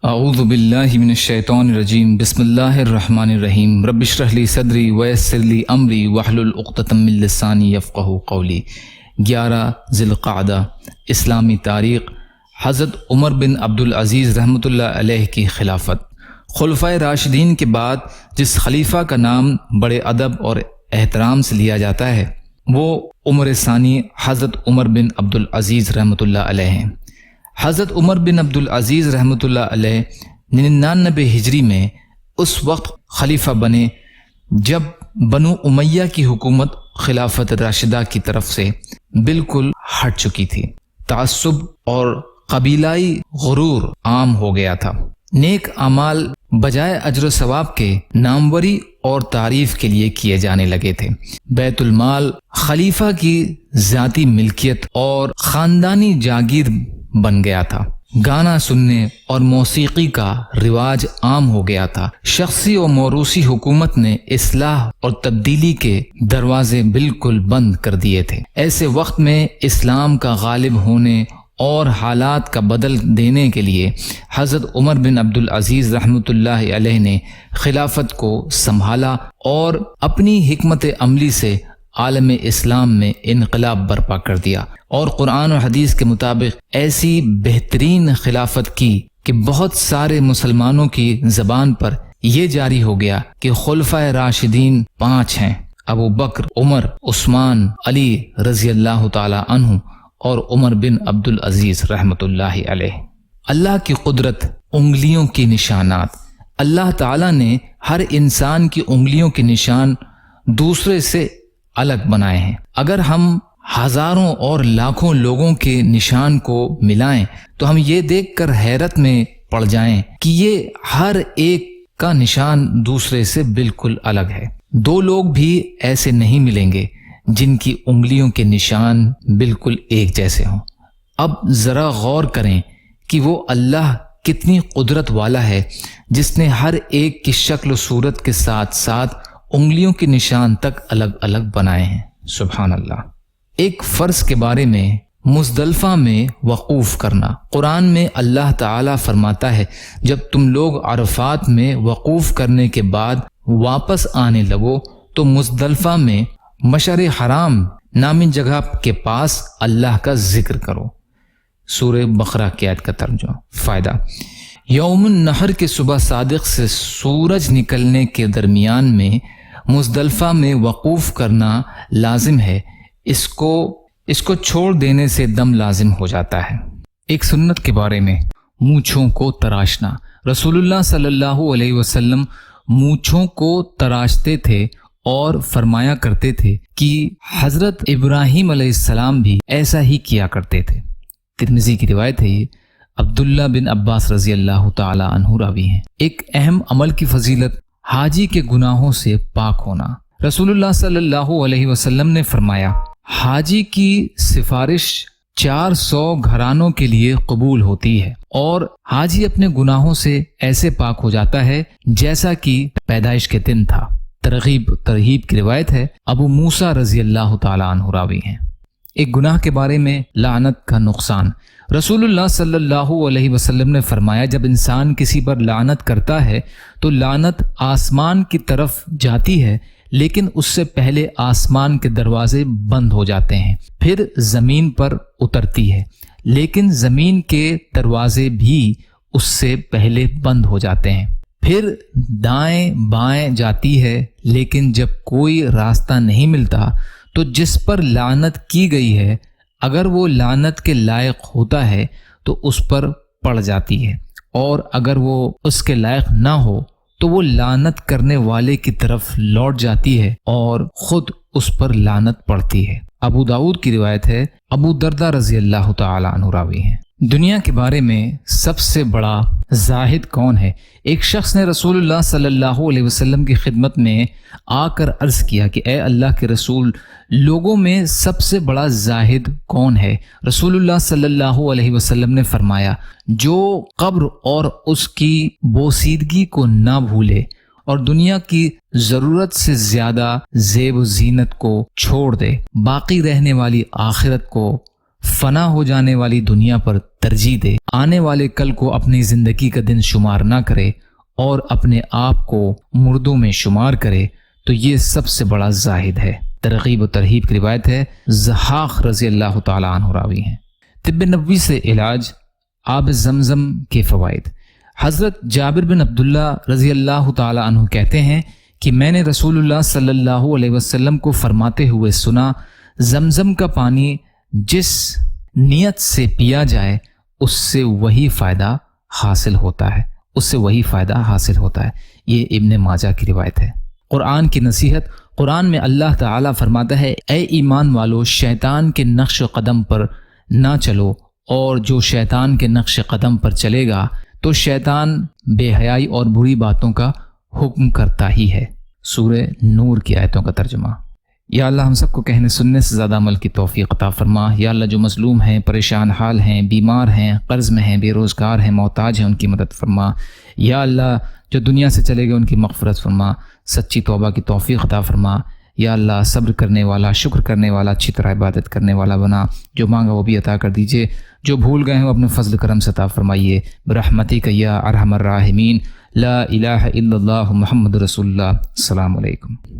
اعوذ باللہ من الشیطان الرجیم بسم اللہ الرحمن الرحیم رب اشرح لی صدری ویسر لی امری واحلل عقدۃ من لسانی یفقہوا قولی۔ 11 ذی القعدہ اسلامی تاریخ۔ حضرت عمر بن عبدالعزیز رحمۃ اللہ علیہ کی خلافت۔ خلفائے راشدین کے بعد جس خلیفہ کا نام بڑے ادب اور احترام سے لیا جاتا ہے وہ عمر ثانی حضرت عمر بن عبدالعزیز رحمۃ اللہ علیہ ہیں۔ حضرت عمر بن عبدالعزیز رحمۃ اللہ علیہ 99 ہجری میں اس وقت خلیفہ بنے جب بنو امیہ کی حکومت خلافت راشدہ کی طرف سے بالکل ہٹ چکی تھی۔ تعصب اور قبیلائی غرور عام ہو گیا تھا۔ نیک اعمال بجائے اجر و ثواب کے ناموری اور تعریف کے لیے کیے جانے لگے تھے۔ بیت المال خلیفہ کی ذاتی ملکیت اور خاندانی جاگیر بن گیا تھا۔ گانا سننے اور موسیقی کا رواج عام ہو گیا تھا۔ شخصی اور موروثی حکومت نے اصلاح اور تبدیلی کے دروازے بالکل بند کر دیے تھے۔ ایسے وقت میں اسلام کا غالب ہونے اور حالات کا بدل دینے کے لیے حضرت عمر بن عبدالعزیز رحمۃ اللہ علیہ نے خلافت کو سنبھالا اور اپنی حکمت عملی سے عالم اسلام میں انقلاب برپا کر دیا اور قرآن و حدیث کے مطابق ایسی بہترین خلافت کی کہ بہت سارے مسلمانوں کی زبان پر یہ جاری ہو گیا کہ خلفائے راشدین 5 ہیں: ابو بکر، عمر، عثمان، علی رضی اللہ تعالی عنہ اور عمر بن عبدالعزیز رحمۃ اللہ علیہ۔ اللہ کی قدرت، انگلیوں کی نشانات۔ اللہ تعالیٰ نے ہر انسان کی انگلیوں کے نشان دوسرے سے الگ بنائے ہیں۔ اگر ہم ہزاروں اور لاکھوں لوگوں کے نشان کو ملائیں تو ہم یہ دیکھ کر حیرت میں پڑ جائیں کہ یہ ہر ایک کا نشان دوسرے سے بالکل الگ ہے۔ 2 لوگ بھی ایسے نہیں ملیں گے جن کی انگلیوں کے نشان بالکل ایک جیسے ہوں۔ اب ذرا غور کریں کہ وہ اللہ کتنی قدرت والا ہے جس نے ہر ایک کی شکل و صورت کے ساتھ ساتھ انگلیوں کے نشان تک الگ الگ بنائے ہیں۔ سبحان اللہ۔ ایک فرض کے بارے میں مزدلفہ میں وقوف کرنا۔ قرآن میں اللہ تعالیٰ فرماتا ہے جب تم لوگ عرفات میں وقوف کرنے کے بعد واپس آنے لگو تو مزدلفہ میں مشعر حرام نامی جگہ کے پاس اللہ کا ذکر کرو۔ سورہ بقرہ کی آیت کا ترجمہ۔ فائدہ: یوم النحر کے صبح صادق سے سورج نکلنے کے درمیان میں مزدلفہ میں وقوف کرنا لازم ہے۔ اس کو چھوڑ دینے سے دم لازم ہو جاتا ہے۔ ایک سنت کے بارے میں مونچھوں کو تراشنا۔ رسول اللہ صلی اللہ علیہ وسلم مونچھوں کو تراشتے تھے اور فرمایا کرتے تھے کہ حضرت ابراہیم علیہ السلام بھی ایسا ہی کیا کرتے تھے۔ ترمذی کی روایت ہے۔ یہ عبداللہ بن عباس رضی اللہ تعالی عنہ راوی ہیں۔ ایک اہم عمل کی فضیلت حاجی کے گناہوں سے پاک ہونا۔ رسول اللہ صلی اللہ علیہ وسلم نے فرمایا حاجی کی سفارش 400 گھرانوں کے لیے قبول ہوتی ہے اور حاجی اپنے گناہوں سے ایسے پاک ہو جاتا ہے جیسا کہ پیدائش کے دن تھا۔ ترغیب کی روایت ہے۔ ابو موسیٰ رضی اللہ تعالی عنہ راوی ہیں۔ ایک گناہ کے بارے میں لعنت کا نقصان۔ رسول اللہ صلی اللہ علیہ وسلم نے فرمایا جب انسان کسی پر لعنت کرتا ہے تو لعنت آسمان کی طرف جاتی ہے لیکن اس سے پہلے آسمان کے دروازے بند ہو جاتے ہیں، پھر زمین پر اترتی ہے لیکن زمین کے دروازے بھی اس سے پہلے بند ہو جاتے ہیں، پھر دائیں بائیں جاتی ہے لیکن جب کوئی راستہ نہیں ملتا تو جس پر لعنت کی گئی ہے اگر وہ لعنت کے لائق ہوتا ہے تو اس پر پڑ جاتی ہے اور اگر وہ اس کے لائق نہ ہو تو وہ لعنت کرنے والے کی طرف لوٹ جاتی ہے اور خود اس پر لعنت پڑتی ہے۔ ابو داؤد کی روایت ہے۔ ابو درداء رضی اللہ تعالی عنہ راوی ہیں۔ دنیا کے بارے میں سب سے بڑا زاہد کون ہے؟ ایک شخص نے رسول اللہ صلی اللہ علیہ وسلم کی خدمت میں آ کر عرض کیا کہ اے اللہ کے رسول، لوگوں میں سب سے بڑا زاہد کون ہے؟ رسول اللہ صلی اللہ علیہ وسلم نے فرمایا جو قبر اور اس کی بوسیدگی کو نہ بھولے اور دنیا کی ضرورت سے زیادہ زیب و زینت کو چھوڑ دے، باقی رہنے والی آخرت کو فنا ہو جانے والی دنیا پر ترجیح دے، آنے والے کل کو اپنی زندگی کا دن شمار نہ کرے اور اپنے آپ کو مردوں میں شمار کرے تو یہ سب سے بڑا زاہد ہے۔ ترغیب و ترہیب کی روایت ہے، ضحاک رضی اللہ تعالیٰ عنہ راوی ہیں۔ طب نبوی سے علاج، آب زمزم کے فوائد۔ حضرت جابر بن عبداللہ رضی اللہ تعالیٰ عنہ کہتے ہیں کہ میں نے رسول اللہ صلی اللہ علیہ وسلم کو فرماتے ہوئے سنا، زمزم کا پانی جس نیت سے پیا جائے اس سے وہی فائدہ حاصل ہوتا ہے، اس سے وہی فائدہ حاصل ہوتا ہے۔ یہ ابن ماجہ کی روایت ہے۔ قرآن کی نصیحت، قرآن میں اللہ تعالیٰ فرماتا ہے، اے ایمان والو، شیطان کے نقش قدم پر نہ چلو، اور جو شیطان کے نقش قدم پر چلے گا تو شیطان بے حیائی اور بری باتوں کا حکم کرتا ہی ہے۔ سورہ نور کی آیتوں کا ترجمہ۔ یا اللہ ہم سب کو کہنے سننے سے زیادہ عمل کی توفیق عطا فرما۔ یا اللہ جو مظلوم ہیں، پریشان حال ہیں، بیمار ہیں، قرض میں ہیں، بے روزگار ہیں، محتاج ہیں، ان کی مدد فرما۔ یا اللہ جو دنیا سے چلے گئے ان کی مغفرت فرما، سچی توبہ کی توفیق عطا فرما۔ یا اللہ صبر کرنے والا، شکر کرنے والا، اچھی طرح عبادت کرنے والا بنا۔ جو مانگا وہ بھی عطا کر دیجیے، جو بھول گئے ہیں وہ اپنے فضل کرم سے عطا فرمائیے۔ برحمتک یا ارحم الراحمین۔ لا الہ الا اللہ محمد رسول اللہ۔ السلام علیکم۔